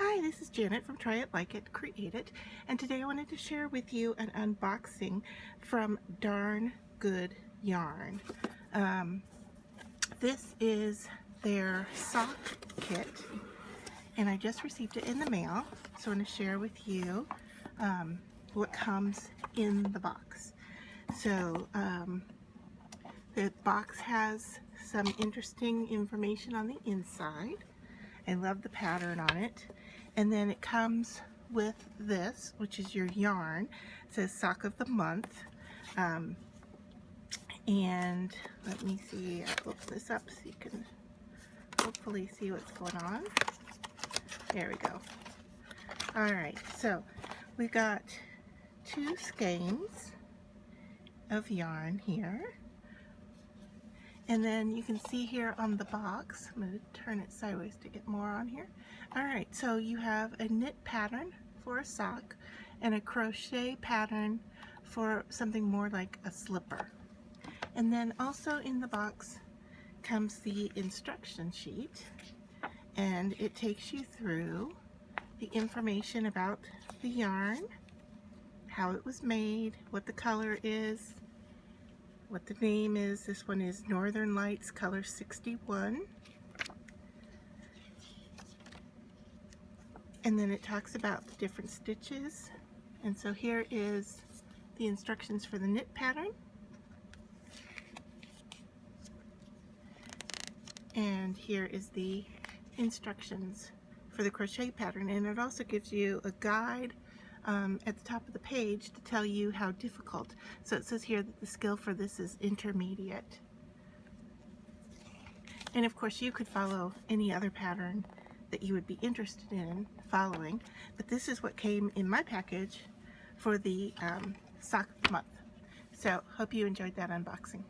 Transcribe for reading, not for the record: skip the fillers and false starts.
Hi, this is Janet from Try It Like It, Create It, and today I wanted to share with you an unboxing from Darn Good Yarn. This is their sock kit, and I just received it in the mail, so I want to share with you what comes in the box. So the box has some interesting information on the inside. I love the pattern on it. And then it comes with this, which is your yarn. It says Sock of the Month. And let me see, I'll open this up so you can hopefully see what's going on. There we go. Alright, so we've got 2 skeins of yarn here. And then you can see here on the box, I'm going to turn it sideways to get more on here. Alright, so you have a knit pattern for a sock and a crochet pattern for something more like a slipper. And then also in the box comes the instruction sheet, and it takes you through the information about the yarn, how it was made, what the color is, what the name is. This one is Northern Lights color 61. And then it talks about the different stitches. And so here is the instructions for the knit pattern. And here is the instructions for the crochet pattern. And it also gives you a guide at the top of the page to tell you how difficult. So it says here that the skill for this is intermediate. And of course you could follow any other pattern that you would be interested in following, but this is what came in my package for the sock month. So hope you enjoyed that unboxing.